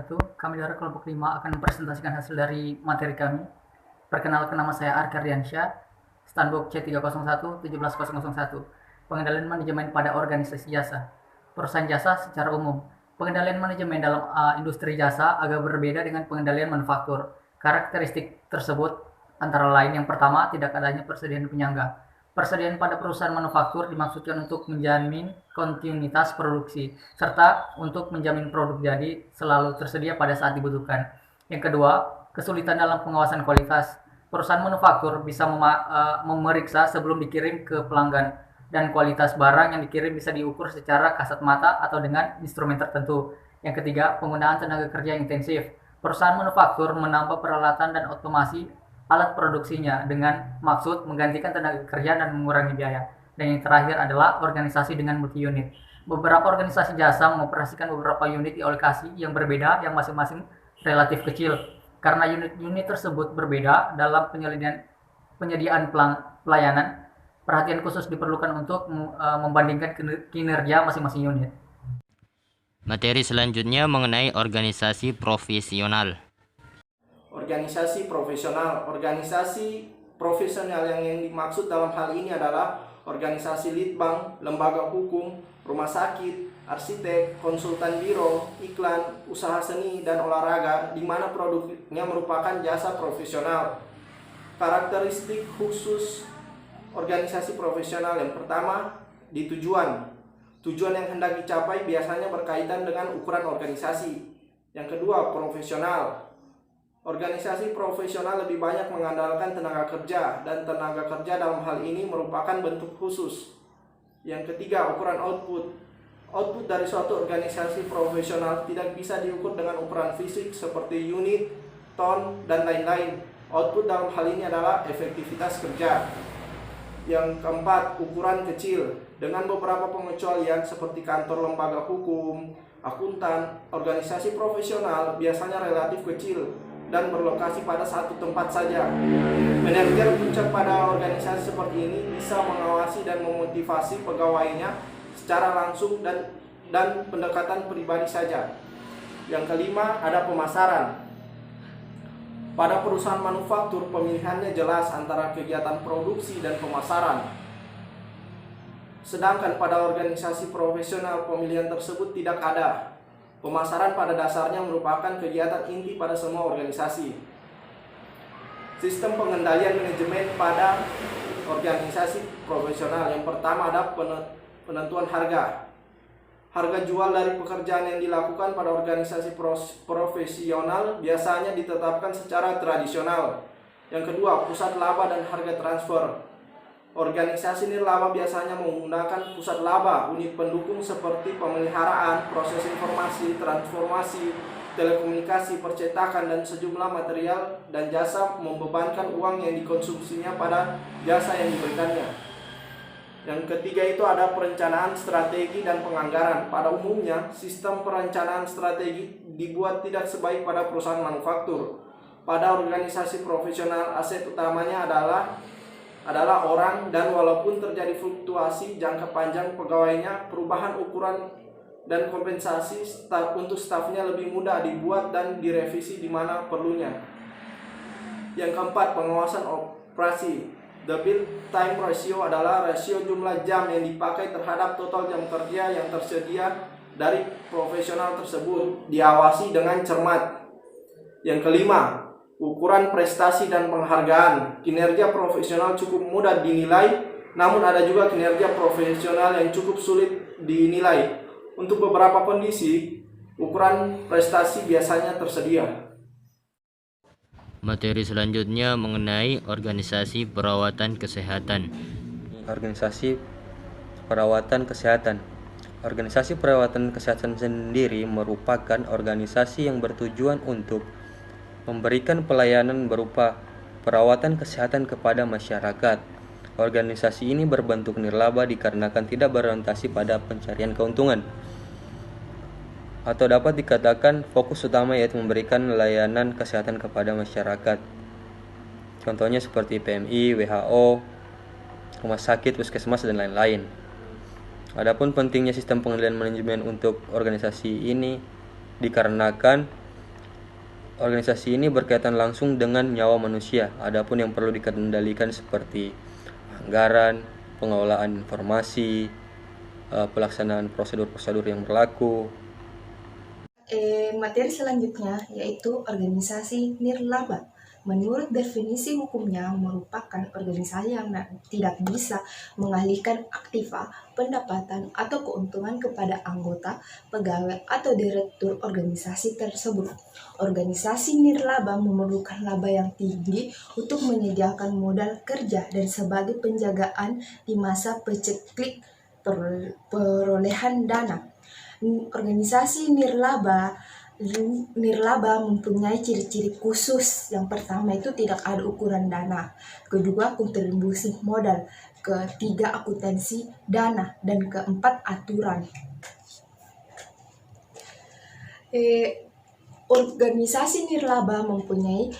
wabarakatuh. Kami dari kelompok 5 akan mempresentasikan hasil dari materi kami. Perkenalkan, nama saya Arka Riansyah, Standbook C301 17001. Pengendalian manajemen pada organisasi jasa. Perusahaan jasa secara umum. Pengendalian manajemen dalam industri jasa agak berbeda dengan pengendalian manufaktur. Karakteristik tersebut antara lain: yang pertama, tidak adanya persediaan penyangga. Persediaan pada perusahaan manufaktur dimaksudkan untuk menjamin kontinuitas produksi, serta untuk menjamin produk jadi selalu tersedia pada saat dibutuhkan. Yang kedua, kesulitan dalam pengawasan kualitas. Perusahaan manufaktur bisa memeriksa sebelum dikirim ke pelanggan, dan kualitas barang yang dikirim bisa diukur secara kasat mata atau dengan instrumen tertentu. Yang ketiga, penggunaan tenaga kerja intensif. Perusahaan manufaktur menambah peralatan dan otomasi alat produksinya dengan maksud menggantikan tenaga kerja dan mengurangi biaya. Dan yang terakhir adalah organisasi dengan multi unit. Beberapa organisasi jasa mengoperasikan beberapa unit di lokasi yang berbeda yang masing-masing relatif kecil. Karena unit-unit tersebut berbeda dalam penyediaan pelayanan, perhatian khusus diperlukan untuk membandingkan kinerja masing-masing unit. Materi selanjutnya mengenai organisasi profesional. Organisasi profesional. Organisasi profesional yang dimaksud dalam hal ini adalah organisasi litbang, lembaga hukum, rumah sakit, arsitek, konsultan biro, iklan, usaha seni dan olahraga, di mana produknya merupakan jasa profesional. Karakteristik khusus organisasi profesional: yang pertama, di tujuan. Tujuan yang hendak dicapai biasanya berkaitan dengan ukuran organisasi. Yang kedua, profesional. Organisasi profesional lebih banyak mengandalkan tenaga kerja, dan tenaga kerja dalam hal ini merupakan bentuk khusus. Yang ketiga, ukuran output. Output dari suatu organisasi profesional tidak bisa diukur dengan ukuran fisik seperti unit, ton, dan lain-lain. Output dalam hal ini adalah efektivitas kerja. Yang keempat, ukuran kecil. Dengan beberapa pengecualian seperti kantor lembaga hukum, akuntan, organisasi profesional biasanya relatif kecil dan berlokasi pada satu tempat saja. Manajer puncak pada organisasi seperti ini bisa mengawasi dan memotivasi pegawainya secara langsung dan pendekatan pribadi saja. Yang kelima, ada pemasaran. Pada perusahaan manufaktur, pemilihannya jelas antara kegiatan produksi dan pemasaran. Sedangkan pada organisasi profesional, pemilihan tersebut tidak ada. Pemasaran pada dasarnya merupakan kegiatan inti pada semua organisasi. Sistem pengendalian manajemen pada organisasi profesional. Yang pertama ada penentuan harga. Harga jual dari pekerjaan yang dilakukan pada organisasi profesional biasanya ditetapkan secara tradisional. Yang kedua, pusat laba dan harga transfer. Organisasi nirlaba biasanya menggunakan pusat laba, unit pendukung seperti pemeliharaan, proses informasi, transformasi, telekomunikasi, percetakan, dan sejumlah material dan jasa membebankan uang yang dikonsumsinya pada jasa yang diberikannya. Yang ketiga itu ada perencanaan strategi dan penganggaran. Pada umumnya, sistem perencanaan strategi dibuat tidak sebaik pada perusahaan manufaktur. Pada organisasi profesional, aset utamanya adalah orang, dan walaupun terjadi fluktuasi jangka panjang pegawainya, perubahan ukuran dan kompensasi untuk stafnya lebih mudah dibuat dan direvisi di mana perlunya. Yang keempat, pengawasan operasi. The build time ratio adalah rasio jumlah jam yang dipakai terhadap total jam kerja yang tersedia dari profesional tersebut, diawasi dengan cermat. Yang kelima, ukuran prestasi dan penghargaan. Kinerja profesional cukup mudah dinilai, namun ada juga kinerja profesional yang cukup sulit dinilai. Untuk beberapa kondisi, ukuran prestasi biasanya tersedia. Materi selanjutnya mengenai organisasi perawatan kesehatan. Organisasi perawatan kesehatan. Organisasi perawatan kesehatan sendiri merupakan organisasi yang bertujuan untuk memberikan pelayanan berupa perawatan kesehatan kepada masyarakat. Organisasi ini berbentuk nirlaba dikarenakan tidak berorientasi pada pencarian keuntungan, atau dapat dikatakan fokus utama yaitu memberikan layanan kesehatan kepada masyarakat. Contohnya seperti PMI, WHO, rumah sakit, puskesmas, dan lain-lain. Adapun pentingnya sistem pengendalian manajemen untuk organisasi ini dikarenakan organisasi ini berkaitan langsung dengan nyawa manusia. Adapun yang perlu dikendalikan seperti anggaran, pengelolaan informasi, pelaksanaan prosedur-prosedur yang berlaku. Materi selanjutnya yaitu organisasi nirlaba. Menurut definisi hukumnya merupakan organisasi yang tidak bisa mengalihkan aktiva, pendapatan, atau keuntungan kepada anggota, pegawai, atau direktur organisasi tersebut. Organisasi nirlaba memerlukan laba yang tinggi untuk menyediakan modal kerja dan sebagai penjagaan di masa paceklik perolehan dana. Organisasi nirlaba mempunyai ciri-ciri khusus. Yang pertama itu tidak ada ukuran dana, kedua kontribusi modal, ketiga akuntansi dana, dan keempat aturan. Organisasi nirlaba mempunyai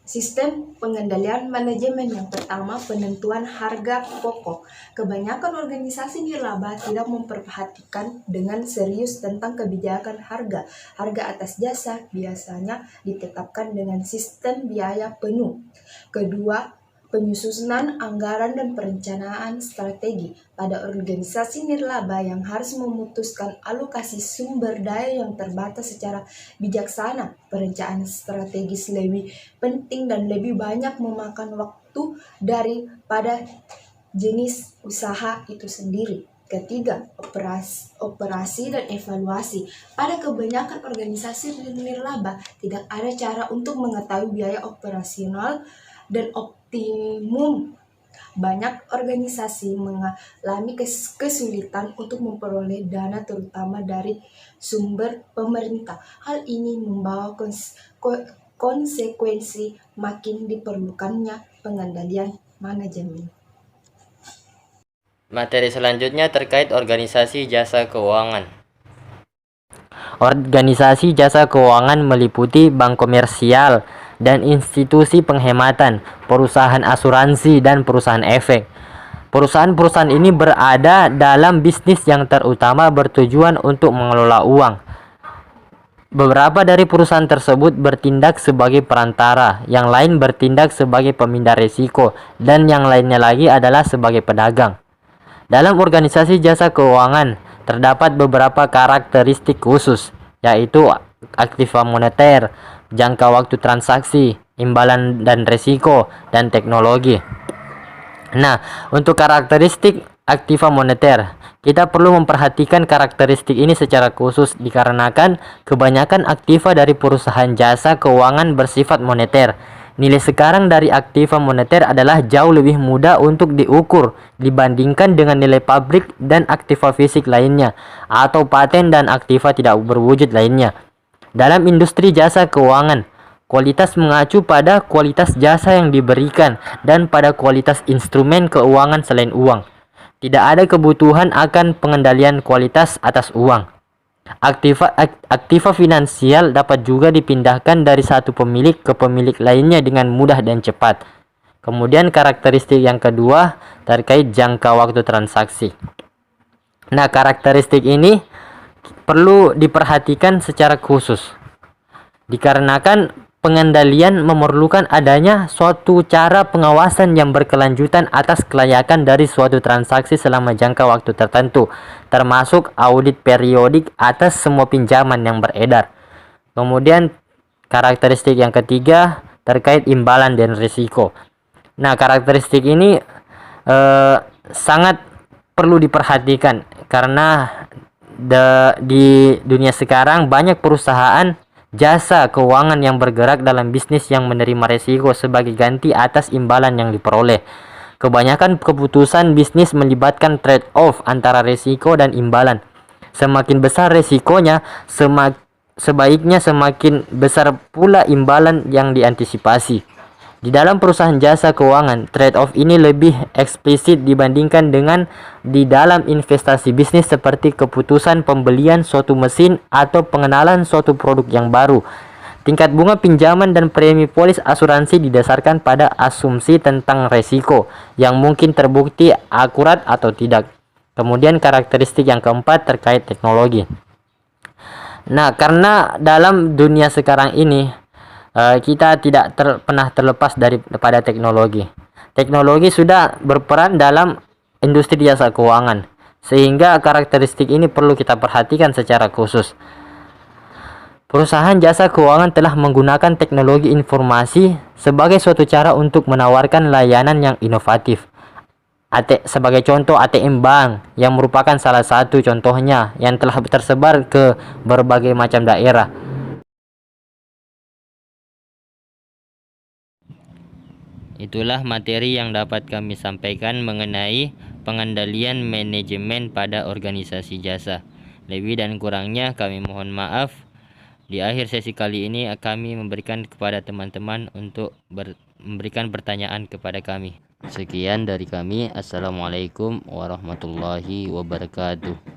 sistem pengendalian manajemen. Yang pertama, penentuan harga pokok. Kebanyakan organisasi nirlaba tidak memperhatikan dengan serius tentang kebijakan harga. Harga atas jasa biasanya ditetapkan dengan sistem biaya penuh. Kedua, penyusunan anggaran dan perencanaan strategi. Pada organisasi nirlaba yang harus memutuskan alokasi sumber daya yang terbatas secara bijaksana, perencanaan strategis lebih penting dan lebih banyak memakan waktu daripada jenis usaha itu sendiri. Ketiga, operasi dan evaluasi. Pada kebanyakan organisasi nirlaba tidak ada cara untuk mengetahui biaya operasional dan optimum. Banyak organisasi mengalami kesulitan untuk memperoleh dana terutama dari sumber pemerintah. Hal ini membawa konsekuensi makin diperlukannya pengendalian manajemen. Materi selanjutnya terkait organisasi jasa keuangan. Organisasi jasa keuangan meliputi bank komersial dan institusi penghematan, perusahaan asuransi, dan perusahaan efek. Perusahaan-perusahaan ini berada dalam bisnis yang terutama bertujuan untuk mengelola uang. Beberapa dari perusahaan tersebut bertindak sebagai perantara, yang lain bertindak sebagai pemindah risiko, dan yang lainnya lagi adalah sebagai pedagang. Dalam organisasi jasa keuangan, terdapat beberapa karakteristik khusus, yaitu aktiva moneter, jangka waktu transaksi, imbalan dan risiko, dan teknologi. Nah, untuk karakteristik aktiva moneter, kita perlu memperhatikan karakteristik ini secara khusus dikarenakan kebanyakan aktiva dari perusahaan jasa keuangan bersifat moneter. Nilai sekarang dari aktiva moneter adalah jauh lebih mudah untuk diukur dibandingkan dengan nilai pabrik dan aktiva fisik lainnya, atau paten dan aktiva tidak berwujud lainnya. Dalam industri jasa keuangan, kualitas mengacu pada kualitas jasa yang diberikan dan pada kualitas instrumen keuangan selain uang. Tidak ada kebutuhan akan pengendalian kualitas atas uang. Aktiva finansial dapat juga dipindahkan dari satu pemilik ke pemilik lainnya dengan mudah dan cepat. Kemudian karakteristik yang kedua terkait jangka waktu transaksi. Nah, karakteristik ini perlu diperhatikan secara khusus dikarenakan pengendalian memerlukan adanya suatu cara pengawasan yang berkelanjutan atas kelayakan dari suatu transaksi selama jangka waktu tertentu, termasuk audit periodik atas semua pinjaman yang beredar. Kemudian karakteristik yang ketiga terkait imbalan dan risiko. Nah, karakteristik ini sangat perlu diperhatikan karena di dunia sekarang banyak perusahaan jasa keuangan yang bergerak dalam bisnis yang menerima risiko sebagai ganti atas imbalan yang diperoleh. Kebanyakan keputusan bisnis melibatkan trade-off antara risiko dan imbalan. Semakin besar risikonya, sebaiknya semakin besar pula imbalan yang diantisipasi. Di dalam perusahaan jasa keuangan, trade-off ini lebih eksplisit dibandingkan dengan di dalam investasi bisnis seperti keputusan pembelian suatu mesin atau pengenalan suatu produk yang baru. Tingkat bunga pinjaman dan premi polis asuransi didasarkan pada asumsi tentang risiko yang mungkin terbukti akurat atau tidak. Kemudian karakteristik yang keempat terkait teknologi. Nah, karena dalam dunia sekarang ini kita tidak pernah terlepas daripada teknologi. Teknologi sudah berperan dalam industri jasa keuangan, sehingga karakteristik ini perlu kita perhatikan secara khusus. Perusahaan jasa keuangan telah menggunakan teknologi informasi sebagai suatu cara untuk menawarkan layanan yang inovatif. Sebagai contoh, ATM bank yang merupakan salah satu contohnya yang telah tersebar ke berbagai macam daerah. Itulah materi yang dapat kami sampaikan mengenai pengendalian manajemen pada organisasi jasa. Lebih dan kurangnya kami mohon maaf. Di akhir sesi kali ini kami memberikan kepada teman-teman untuk memberikan pertanyaan kepada kami. Sekian dari kami. Assalamualaikum warahmatullahi wabarakatuh.